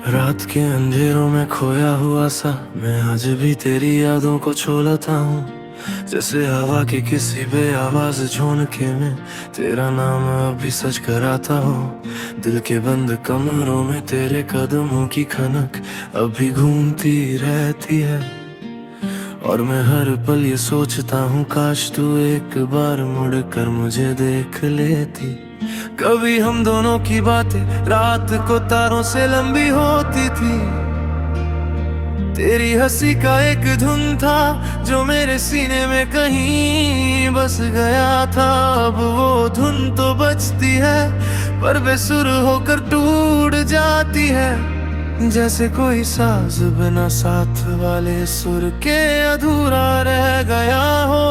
रात के अंधेरों में खोया हुआ सा मैं आज भी तेरी यादों को छोलता हूँ। जैसे हवा की किसी बेआवाज झोंके में तेरा नाम अभी सच कराता हो। दिल के बंद कमरों में तेरे कदमों की खनक अभी घूमती रहती है। और मैं हर पल ये सोचता हूँ काश तू एक बार मुड़ कर मुझे देख लेती। कभी हम दोनों की बातें रात को तारों से लंबी होती थी। तेरी हंसी का एक धुन था जो मेरे सीने में कहीं बस गया था। अब वो धुन तो बजती है पर बेसुर होकर टूट जाती है। जैसे कोई साज बिना साथ वाले सुर के अधूरा रह गया हो।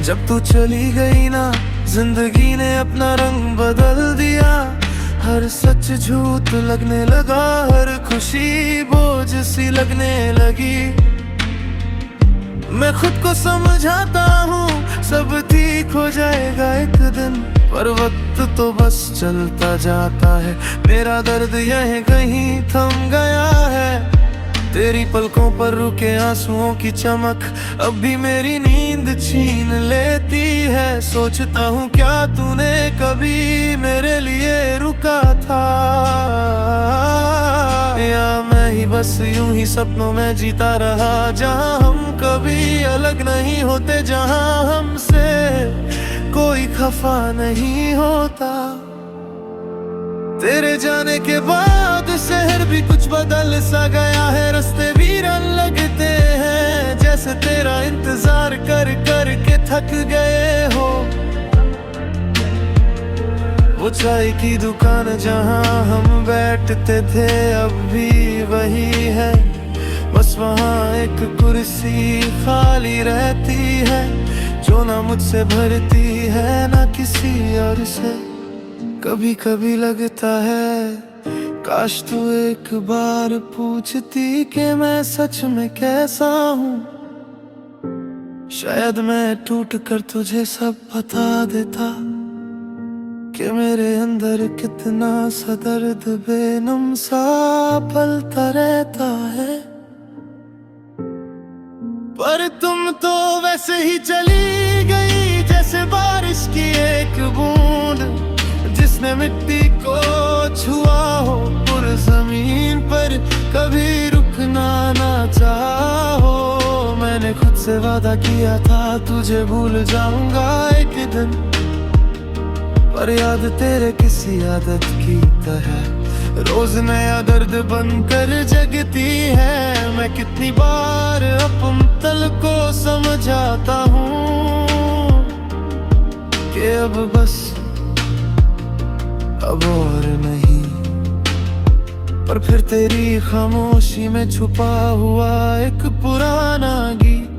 जब तू चली गई ना जिंदगी ने अपना रंग बदल दिया। हर सच झूठ लगने लगा, हर खुशी बोझ सी लगने लगी। मैं खुद को समझाता हूँ सब ठीक हो जाएगा एक दिन, पर वक्त तो बस चलता जाता है। मेरा दर्द यहीं कहीं थम गया है। तेरी पलकों पर रुके आंसुओं की चमक अब भी मेरी नींद छीन लेती है। सोचता हूँ क्या तूने कभी मेरे लिए रुका था, या मैं ही बस यूं ही सपनों में जीता रहा। जहाँ हम कभी अलग नहीं होते, जहाँ हमसे कोई खफा नहीं होता। तेरे जाने के बाद शहर भी कुछ बदल सा गया है। रास्ते वीरान लगते हैं जैसे तेरा इंतजार कर कर के थक गए हो। वो चाय की दुकान जहां हम बैठते थे अब भी वही है। बस वहां एक कुर्सी खाली रहती है जो ना मुझसे भरती है ना किसी और से। कभी कभी लगता है काश तू एक बार पूछती कि मैं सच में कैसा हूँ। शायद मैं टूट कर तुझे सब बता देता कि मेरे अंदर कितना सा दर्द बेनुम सा पलता रहता है। पर तुम तो वैसे ही चली गई जैसे बारिश की एक बूंद जिसने मिट्टी को छुआ हो। पूरे जमीन पर कभी रुकना ना चाहो। मैंने खुद से वादा किया था तुझे भूल जाऊंगा एक दिन, पर याद तेरे किसी आदत की तरह रोज नया दर्द बनकर जगती है। मैं कितनी बार अपने तल को समझाता हूँ कि अब बस अब और नहीं, पर फिर तेरी खामोशी में छुपा हुआ एक पुराना गीत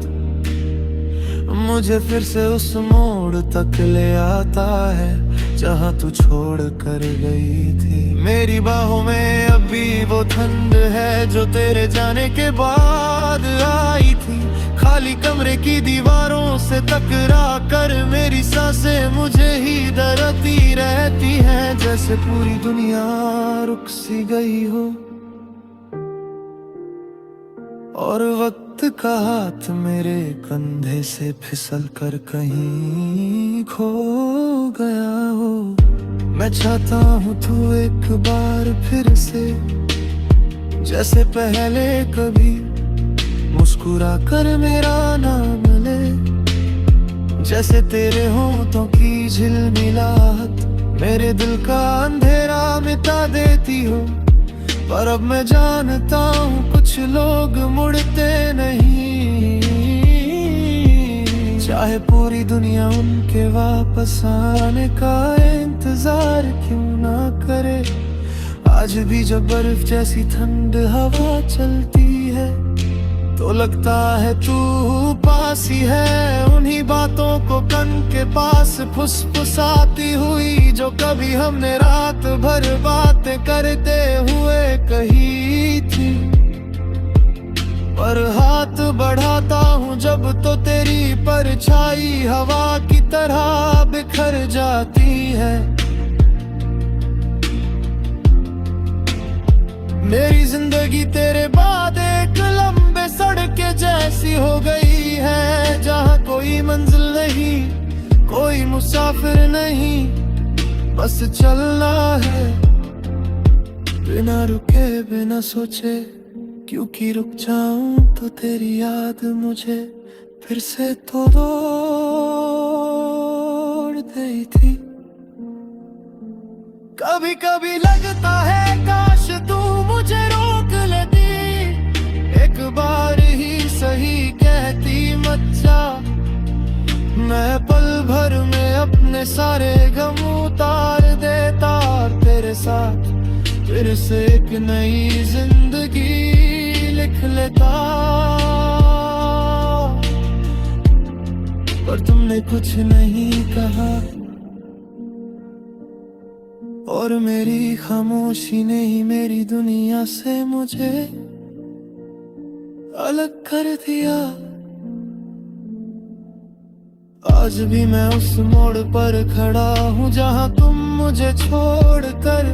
मुझे फिर से उस मोड़ तक ले आता है जहाँ तू छोड़ कर गई थी। मेरी बाहों में अभी वो ठंड है जो तेरे जाने के बाद आई थी। खाली कमरे की दीवारों से टकरा कर मेरी सांसें मुझे ही डरती रहती हैं। जैसे पूरी दुनिया रुक सी गई हो और वक्त का हाथ मेरे कंधे से फिसल कर कहीं खो गया हो। मैं चाहता हूँ तू एक बार फिर से जैसे पहले कभी मुस्कुरा कर मेरा नाम ले। जैसे तेरे होठों की झिलमिलाहट मेरे दिल का अंधेरा मिटा देती हो। पर अब मैं जानता हूँ कुछ लोग मुड़ते नहीं, चाहे पूरी दुनिया उनके वापस आने का इंतजार क्यों ना करे। आज भी जब बर्फ जैसी ठंड हवा चलती है तो लगता है तू पास ही है। उन्हीं बातों को कन के पास फुसफुसाती हुई जो कभी हमने रात भर बातें करते हुए कही थी। पर हाथ बढ़ाता हूँ जब तो तेरी परछाई हवा की तरह बिखर जाती है। जिंदगी तेरे बाद एक लंबे सड़के जैसी हो गई है, जहाँ कोई मंजिल नहीं, कोई मुसाफिर नहीं, बस चलना है बिना रुके बिना सोचे। क्योंकि रुक जाऊं तो तेरी याद मुझे फिर से तोड़ देती थी। कभी कभी लगता है काश तू मुझे रोक लेती, एक बार ही सही कहती मत जा। मैं पल भर में अपने सारे गम उतार देता और तेरे साथ फिर से एक नई जिंदगी लिख लेता। पर तुमने कुछ नहीं कहा और मेरी खामोशी ने ही मेरी दुनिया से मुझे अलग कर दिया। आज भी मैं उस मोड़ पर खड़ा हूँ जहाँ तुम मुझे छोड़कर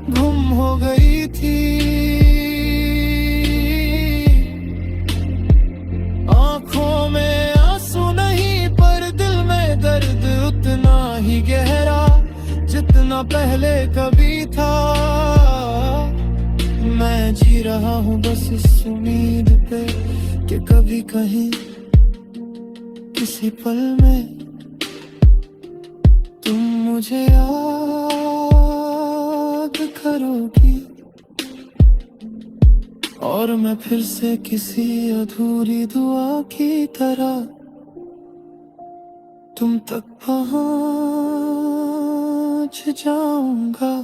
गुम हो गई थी। आंखों में आंसू नहीं पर दिल में दर्द उतना ही गहरा जितना पहले कभी था। मैं जी रहा हूँ बस इस उम्मीद पे कि कभी कहीं किसी पल में तुम मुझे याद करोगी और मैं फिर से किसी अधूरी दुआ की तरह तुम तक पहुँच जाऊंगा।